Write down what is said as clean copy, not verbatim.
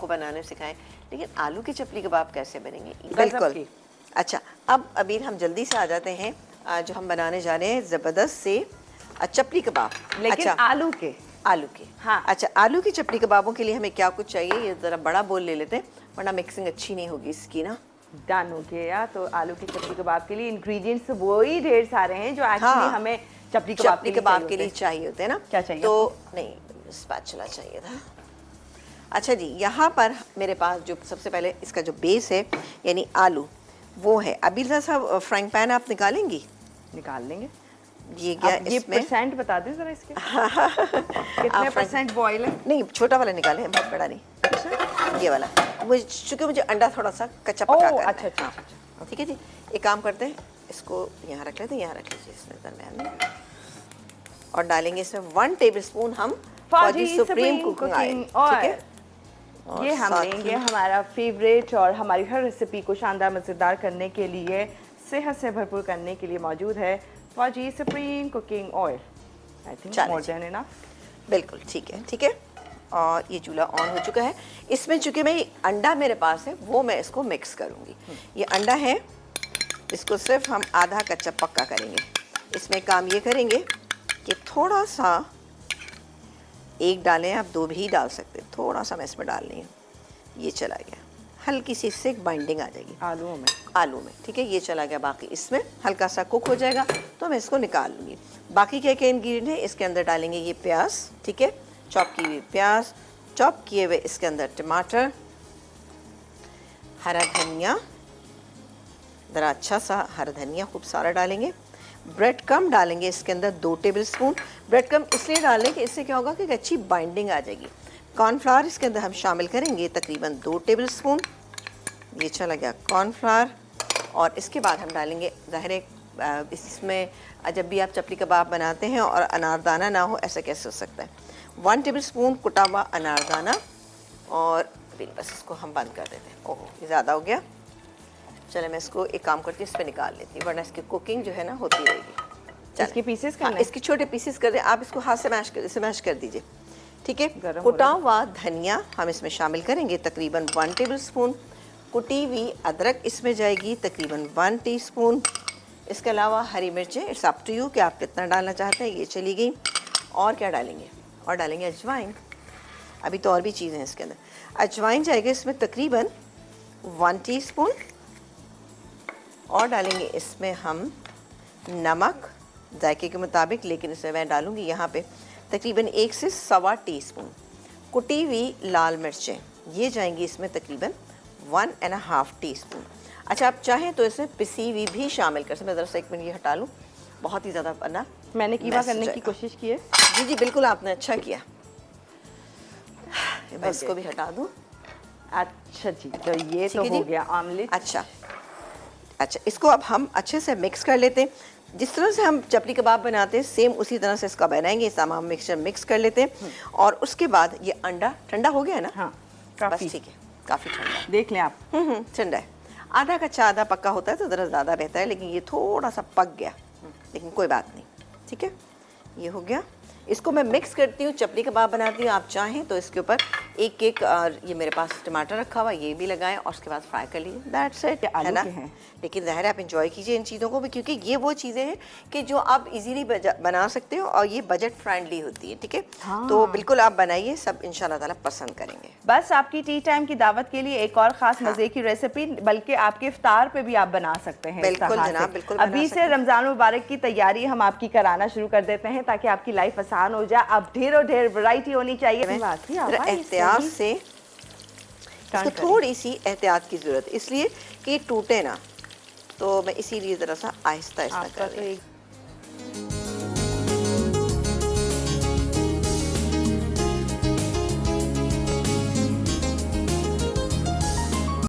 को बनाने सिखाएं, लेकिन आलू की चपली कबाब कैसे बनेंगे? बिल्कुल। अच्छा, अब अबीर हम जल्दी से आ जाते हैं जो हम बनाने जा रहे हैं ज़बरदस्त से चपली कबाब, लेकिन अच्छा आलू के। हाँ। अच्छा, आलू की चपली कबाबों के लिए हमें क्या कुछ चाहिए, ये ज़रा बड़ा बोल ले लेते हैं वरना मिक्सिंग अच्छी नहीं होगी इसकी ना। डन हो गया। तो आलू की चपली कबाब के लिए इंग्रेडिएंट्स वही ढेर सारे हैं जो एक्चुअली हमें चपली कबाब के लिए चाहिए होते हैं ना। क्या चाहिए? तो नहीं, स्पैचुला चाहिए था। अच्छा जी, यहाँ पर मेरे पास जो सबसे पहले इसका जो बेस है यानी आलू वो है। अभी साहब फ्राइंग पैन आप निकालेंगी? निकाल लेंगे। ये क्या ये इसमें परसेंट बता दें जरा इसके कितने परसेंट बॉयल है? नहीं, छोटा वाला निकाले, बहुत बड़ा नहीं। अच्छा, ये वाला वो, चूंकि मुझे अंडा थोड़ा सा कच्चा पका करना है। अच्छा, ठीक है जी। एक काम करते हैं, इसको यहाँ रख लेते हैं, यहाँ रख लीजिए इसमें दरम्यान में, और डालेंगे इसमें 1 टेबलस्पून हम फौजी सुप्रीम कुकिंग ऑयल। ठीक है, ये हम लेंगे हमारा फेवरेट और हमारी हर रेसिपी को शानदार मज़ेदार करने के लिए, सेहत से भरपूर करने के लिए मौजूद है फौजी supreme cooking oil. I think more than enough. बिल्कुल ठीक है, ठीक है। और ये चूल्हा ऑन हो चुका है। इसमें चूंकि मैं अंडा मेरे पास है वो मैं इसको मिक्स करूँगी। ये अंडा है, इसको सिर्फ हम आधा कच्चा पक्का करेंगे। इसमें काम ये करेंगे कि थोड़ा सा, एक डालें, आप 2 भी डाल सकते हैं, थोड़ा सा मैं इसमें डाल रही हूँ। ये चला गया, हल्की सी इससे एक बाइंडिंग आ जाएगी आलू में। ठीक है, ये चला गया। बाकी इसमें हल्का सा कुक हो जाएगा तो मैं इसको निकाल लूँगी। बाकी क्या क्या इंग्रेडिएंट है इसके अंदर डालेंगे, ये प्याज, ठीक है, चॉप की हुई प्याज, चॉप किए हुए इसके अंदर टमाटर, हरा धनिया, ज़रा अच्छा सा हरा धनिया खूब सारा डालेंगे। ब्रेड कम डालेंगे इसके अंदर 2 टेबलस्पून। ब्रेड कम इसलिए डालें कि इससे क्या होगा कि एक अच्छी बाइंडिंग आ जाएगी। कॉर्नफ्लावर इसके अंदर हम शामिल करेंगे तकरीबन 2 टेबलस्पून। ये चला गया कॉर्नफ्लावर। और इसके बाद हम डालेंगे, ज़ाहिर है इसमें जब भी आप चपली कबाब बनाते हैं और अनारदाना ना हो, ऐसा कैसे हो सकता है। 1 टेबलस्पून कुटा हुआ अनारदाना। और बस इसको हम बंद कर देते हैं। ओह, ये ज़्यादा हो गया। चले, मैं इसको एक काम करती हूँ, इस पर निकाल लेती हूँ, वरना इसकी कुकिंग जो है ना होती रहेगी। इसके पीसेस करने? हाँ, इसके छोटे पीसेस कर दें आप, इसको हाथ से मैश कर दीजिए। ठीक है, कुटा हुआ धनिया हम इसमें शामिल करेंगे तकरीबन 1 टेबलस्पून। कुटी हुई अदरक इसमें जाएगी तकरीबन 1 टीस्पून। इसके अलावा हरी मिर्चें, इट्स अप टू यू कि आप कितना डालना चाहते हैं। ये चली गई। और क्या डालेंगे? और डालेंगे अजवाइन। अभी तो और भी चीज़ें हैं इसके अंदर। अजवाइन जाएगा इसमें तकरीबन 1 टीस्पून। और डालेंगे इसमें हम नमक जायके के मुताबिक, लेकिन इसमें मैं डालूँगी यहाँ पे तकरीबन 1 से 1.25 टीस्पून। कुटी हुई लाल मिर्चें ये जाएंगी इसमें तकरीबन 1.5 टीस्पून। अच्छा, आप चाहें तो इसमें पिसी हुई भी शामिल कर सकते। मैं ज़रा सा 1 मिनट ये हटा लूँ, बहुत ही ज़्यादा वरना मैंने कीमा करने की कोशिश की है। जी जी बिल्कुल, आपने अच्छा किया। मैं इसको भी हटा दूँ। अच्छा जी, तो ये तो हो गया आमलेट। अच्छा, इसको अब हम अच्छे से मिक्स कर लेते हैं। जिस तरह से हम चपली कबाब बनाते हैं सेम उसी तरह से इसका बनाएंगे। तमाम मिक्सचर मिक्स कर लेते हैं। और उसके बाद ये अंडा ठंडा हो गया है ना? हाँ, बस ठीक है, काफ़ी ठंडा, देख लें आप। ठंडा है। आधा कच्चा आधा पक्का होता है तो ज़रा ज़्यादा बेहतर है, लेकिन ये थोड़ा सा पक गया, लेकिन कोई बात नहीं। ठीक है, ये हो गया। इसको मैं मिक्स करती हूँ, चपली कबाब बनाती हूँ। आप चाहें तो इसके ऊपर एक ये मेरे पास टमाटर रखा हुआ, ये भी लगाएं और उसके बाद फ्राई कर लीजिए। दैट्स इट, है ना? लेकिन ज़ाहिर है आप इंजॉय कीजिए इन चीज़ों को भी, क्योंकि ये वो चीज़ें हैं कि जो आप इजीली बना सकते हो और ये बजट फ्रेंडली होती है। ठीक है, हाँ। तो बिल्कुल आप बनाइए, सब इंशाल्लाह ताला पसंद करेंगे। बस आपकी टी टाइम की दावत के लिए एक और ख़ास मज़े की रेसिपी, बल्कि आपके इफ्तार पे भी आप बना सकते हैं। बिल्कुल जनाब, बिल्कुल। अभी से रमज़ान मुबारक की तैयारी हम आपकी कराना शुरू कर देते हैं ताकि आपकी लाइफ आसान हो जाए। अब ढेरों ढेर वैरायटी होनी चाहिए। एहतियात से इसको थोड़ी सी एहतियात की ज़रूरत, इसलिए कि टूटे ना, तो मैं इसीलिए ज़रा सा आहिस्ता आहिस्ता कर रही हूँ।